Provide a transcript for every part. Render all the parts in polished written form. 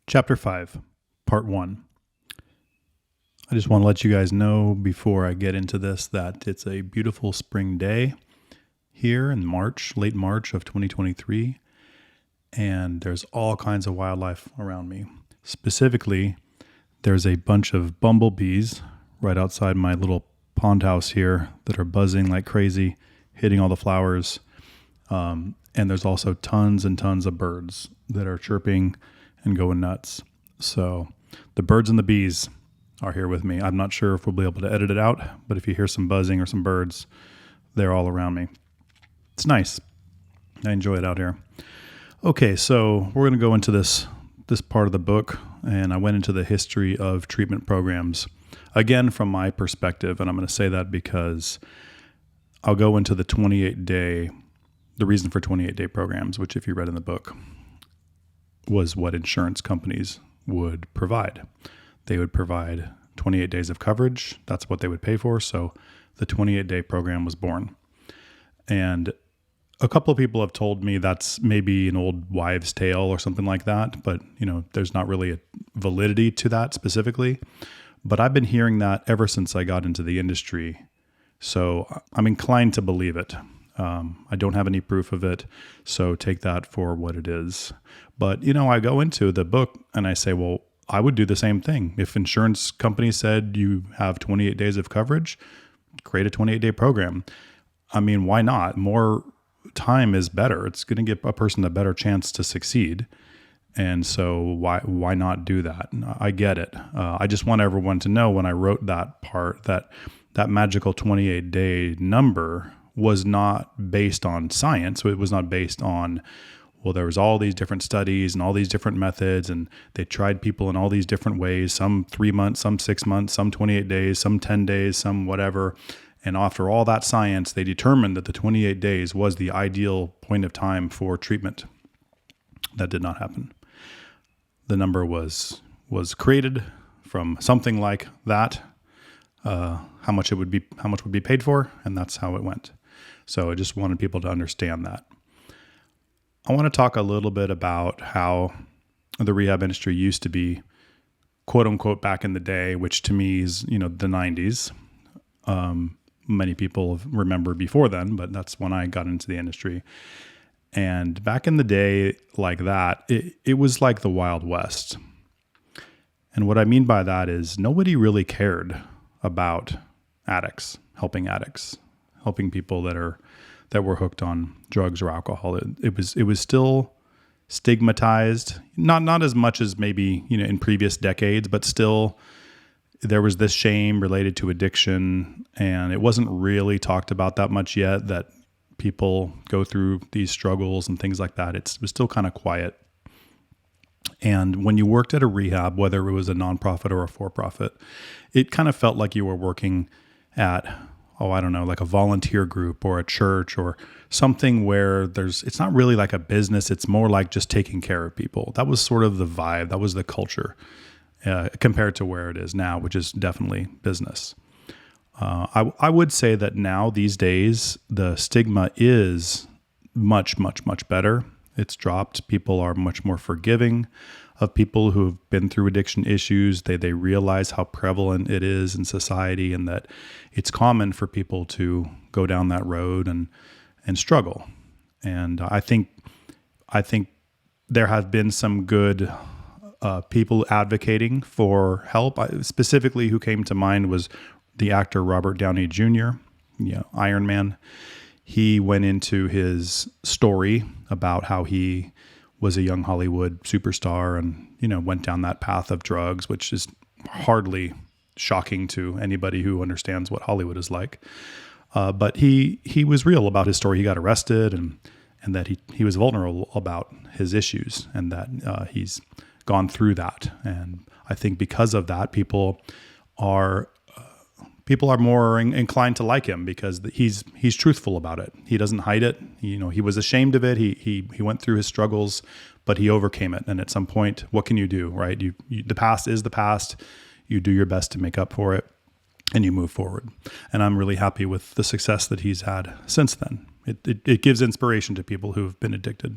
Chapter 5, Part 1. I just want to let you guys know before I get into this that it's a beautiful spring day here in late March of 2023, and there's all kinds of wildlife around me. Specifically, there's a bunch of bumblebees right outside my little pond house here that are buzzing like crazy, hitting all the flowers. And there's also tons and tons of birds that are chirping and going nuts. So the birds and the bees are here with me. I'm not sure if we'll be able to edit it out, but if you hear some buzzing or some birds, they're all around me. It's nice. I enjoy it out here. Okay, so we're going to go into this part of the book, and I went into the history of treatment programs, again from my perspective, and I'm going to say that because I'll go into the reason for 28-day programs, which if you read in the book, was what insurance companies would provide. They would provide 28 days of coverage. That's what they would pay for. So the 28-day program was born. And a couple of people have told me that's maybe an old wives' tale or something like that, but there's not really a validity to that specifically. But I've been hearing that ever since I got into the industry. So I'm inclined to believe it. I don't have any proof of it, so take that for what it is. But, I go into the book and I say, well, I would do the same thing. If insurance companies said you have 28 days of coverage, create a 28-day program. I mean, why not? More time is better. It's going to give a person a better chance to succeed. And so why not do that? I get it. I just want everyone to know when I wrote that part that magical 28-day number was not based on science. So it was not based on, well, there was all these different studies and all these different methods, and they tried people in all these different ways, some 3 months, some 6 months, some 28 days, some 10 days, some whatever. And after all that science, they determined that the 28 days was the ideal point of time for treatment. That did not happen. The number was created from something like that, how much would be paid for, and that's how it went. So I just wanted people to understand that. I want to talk a little bit about how the rehab industry used to be, quote unquote, back in the day, which to me is, the 90s. Many people remember before then, but that's when I got into the industry. And back in the day like that, it was like the Wild West. And what I mean by that is nobody really cared about addicts, helping people that were hooked on drugs or alcohol. It was still stigmatized, not as much as maybe in previous decades, but still there was this shame related to addiction, and it wasn't really talked about that much yet that people go through these struggles and things like that. It was still kind of quiet. And when you worked at a rehab, whether it was a nonprofit or a for-profit, it kind of felt like you were working at, like a volunteer group or a church or something where it's not really like a business. It's more like just taking care of people. That was sort of the vibe. That was the culture compared to where it is now, which is definitely business. I would say that now these days, the stigma is much, much, much better. It's dropped. People are much more forgiving of people who've been through addiction issues. They realize how prevalent it is in society and that it's common for people to go down that road and struggle. And I think there have been some good people advocating for help. Specifically, who came to mind was the actor Robert Downey Jr., Iron Man. He went into his story about how he was a young Hollywood superstar and, went down that path of drugs, which is hardly shocking to anybody who understands what Hollywood is like. But he was real about his story. He got arrested and that he was vulnerable about his issues and that he's gone through that. And I think because of that, people are more inclined to like him because he's truthful about it. He doesn't hide it. He was ashamed of it. He went through his struggles, but he overcame it. And at some point, what can you do, right? The past is the past. You do your best to make up for it and you move forward. And I'm really happy with the success that he's had since then. It gives inspiration to people who've been addicted.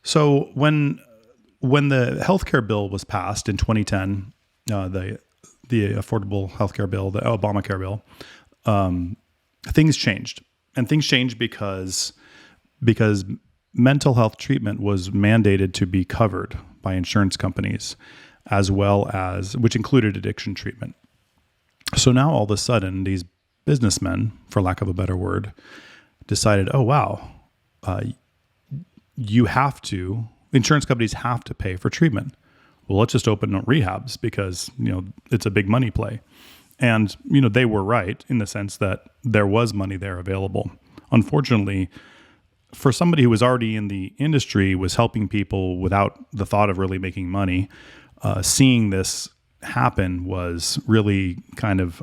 So when when the healthcare bill was passed in 2010, the Affordable Healthcare Bill, the Obamacare bill, things changed, and things changed because mental health treatment was mandated to be covered by insurance companies, as well as which included addiction treatment. So now all of a sudden, these businessmen, for lack of a better word, decided, oh wow, insurance companies have to pay for treatment. Well, let's just open up rehabs because, it's a big money play. And, they were right in the sense that there was money there available. Unfortunately, for somebody who was already in the industry, was helping people without the thought of really making money, seeing this happen was really kind of,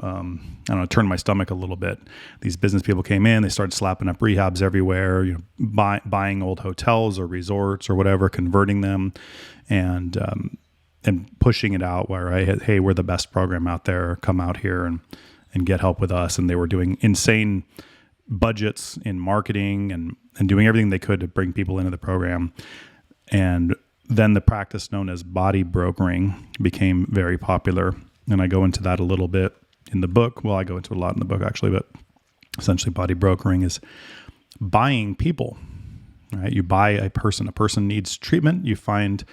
turned my stomach a little bit. These business people came in, they started slapping up rehabs everywhere, buying old hotels or resorts or whatever, converting them, and pushing it out where, hey, we're the best program out there, come out here and get help with us. And they were doing insane budgets in marketing and doing everything they could to bring people into the program. And then the practice known as body brokering became very popular. And I go into that a little bit in the book. Well, I go into it a lot in the book actually, but essentially body brokering is buying people, right? You buy a person needs treatment. You find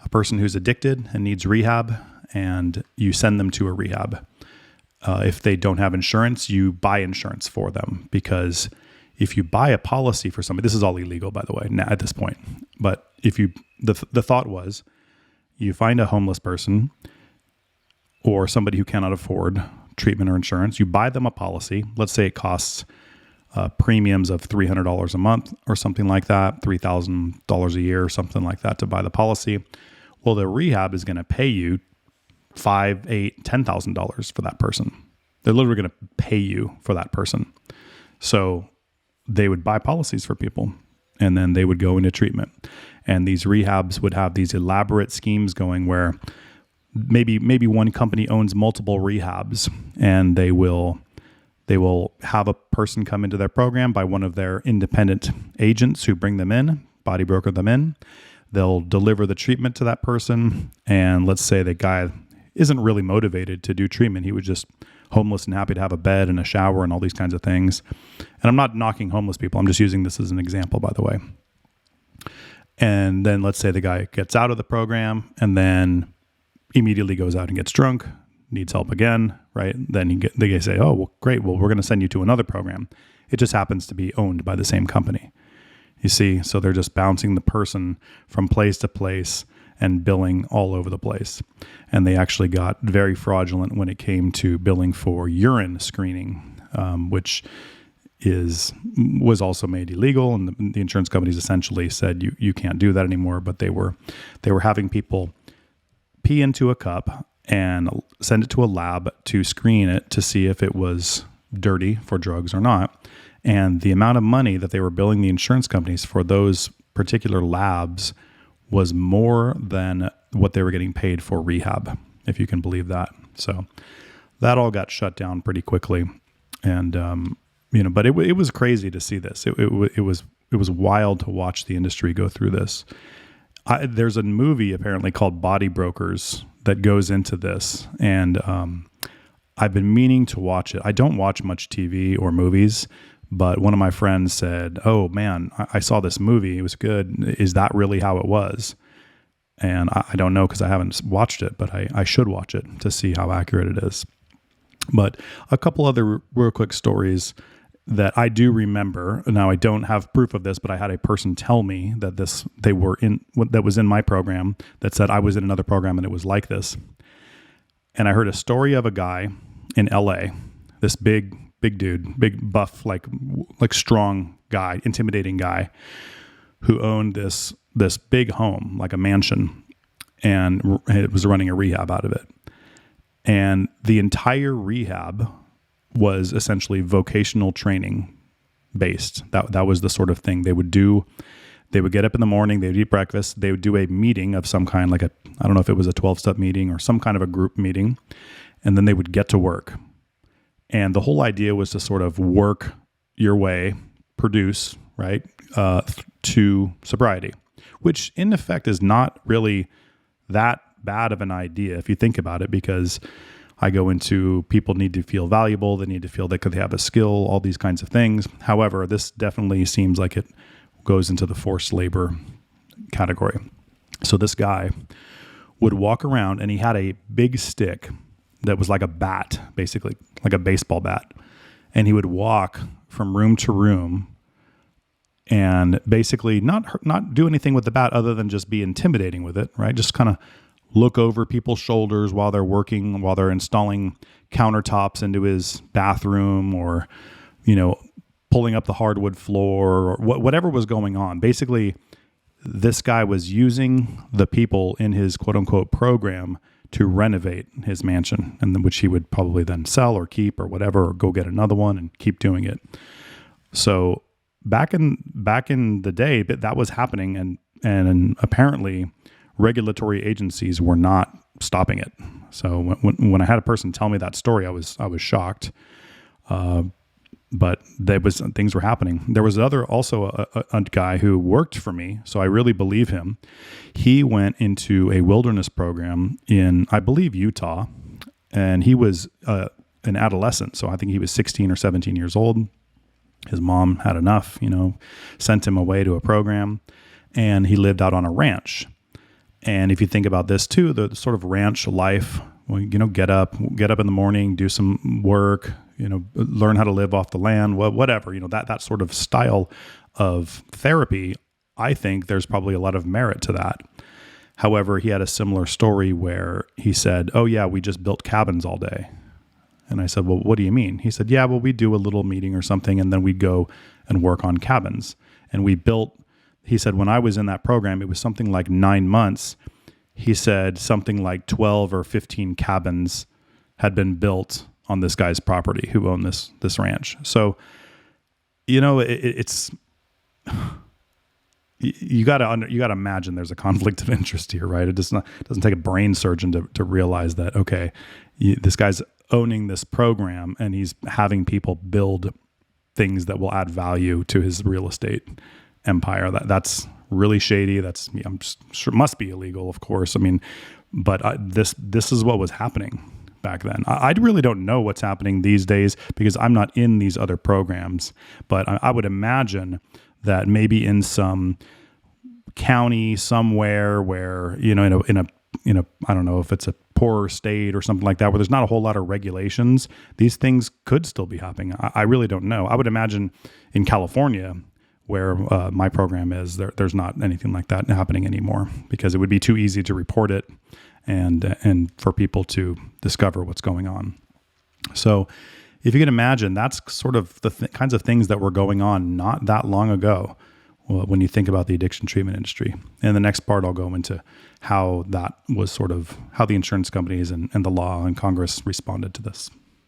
a person who's addicted and needs rehab, and you send them to a rehab. If they don't have insurance, you buy insurance for them, because if you buy a policy for somebody, this is all illegal, by the way, at this point. But if the thought was, you find a homeless person or somebody who cannot afford treatment or insurance, you buy them a policy. Let's say it costs premiums of $300 a month or something like that, $3,000 a year or something like that to buy the policy. Well, the rehab is going to pay you $5,000, $8,000, $10,000 for that person. They're literally going to pay you for that person. So they would buy policies for people, and then they would go into treatment. And these rehabs would have these elaborate schemes going where maybe one company owns multiple rehabs, and they will have a person come into their program by one of their independent agents who bring them in, body broker them in. They'll deliver the treatment to that person. And let's say the guy isn't really motivated to do treatment. He was just homeless and happy to have a bed and a shower and all these kinds of things. And I'm not knocking homeless people. I'm just using this as an example, by the way. And then let's say the guy gets out of the program and then immediately goes out and gets drunk, needs help again, right? Then they say, oh, well, great. Well, we're going to send you to another program. It just happens to be owned by the same company. You see, so they're just bouncing the person from place to place and billing all over the place. And they actually got very fraudulent when it came to billing for urine screening, which was also made illegal. And the insurance companies essentially said, you can't do that anymore. But they were having people pee into a cup and send it to a lab to screen it to see if it was dirty for drugs or not. And the amount of money that they were billing the insurance companies for those particular labs was more than what they were getting paid for rehab, if you can believe that. So that all got shut down pretty quickly. And, but it was crazy to see this. It was wild to watch the industry go through this. There's a movie apparently called Body Brokers that goes into this. And I've been meaning to watch it. I don't watch much TV or movies, but one of my friends said, oh man, I saw this movie. It was good. Is that really how it was? And I don't know because I haven't watched it, but I should watch it to see how accurate it is. But a couple other real quick stories that I do remember. Now I don't have proof of this, but I had a person tell me that that was in my program that said I was in another program and it was like this. And I heard a story of a guy in LA, this big dude, big buff, like strong guy, intimidating guy, who owned this big home, like a mansion, and it was running a rehab out of it. And the entire rehab was essentially vocational training based. That was the sort of thing they would do. They would get up in the morning, they would eat breakfast, they would do a meeting of some kind, I don't know if it was a 12-step meeting or some kind of a group meeting, and then they would get to work. And the whole idea was to sort of work your way, produce, right, to sobriety, which in effect is not really that bad of an idea if you think about it, because I go into people need to feel valuable, they need to feel that they have a skill, all these kinds of things. However, this definitely seems like it goes into the forced labor category. So this guy would walk around and he had a big stick that was like a bat, basically like a baseball bat. And he would walk from room to room and basically not do anything with the bat other than just be intimidating with it, right? Just kind of look over people's shoulders while they're working, while they're installing countertops into his bathroom, or, pulling up the hardwood floor, or whatever was going on. Basically, this guy was using the people in his quote unquote program to renovate his mansion, and then which he would probably then sell or keep or whatever, or go get another one and keep doing it. So back in the day, that was happening, and apparently regulatory agencies were not stopping it. So when I had a person tell me that story, I was shocked. But things were happening. There was also a guy who worked for me, so I really believe him. He went into a wilderness program in, I believe, Utah, and he was an adolescent. So I think he was 16 or 17 years old. His mom had enough, sent him away to a program, and he lived out on a ranch. And if you think about this too, the sort of ranch life, get up in the morning, do some work, learn how to live off the land, whatever, that sort of style of therapy, I think there's probably a lot of merit to that. However, he had a similar story where he said, "Oh yeah, we just built cabins all day." And I said, "Well, what do you mean?" He said, "Yeah, well, we do a little meeting or something, and then we'd go and work on cabins." And he said, when I was in that program, it was something like 9 months. He said something like 12 or 15 cabins had been built on this guy's property who owned this ranch. So, it's you got to imagine there's a conflict of interest here, right? It doesn't take a brain surgeon to realize that, okay, this guy's owning this program and he's having people build things that will add value to his real estate empire. That's really shady. I'm sure must be illegal, of course. I mean, but this is what was happening back then. I really don't know what's happening these days because I'm not in these other programs, but I would imagine that maybe in some county somewhere where, in a I don't know if it's a poorer state or something like that, where there's not a whole lot of regulations, these things could still be happening. I really don't know. I would imagine in California, where my program is, there's not anything like that happening anymore because it would be too easy to report it and for people to discover what's going on. So if you can imagine, that's sort of the kinds of things that were going on not that long ago when you think about the addiction treatment industry. And the next part, I'll go into how that was how the insurance companies and the law and Congress responded to this.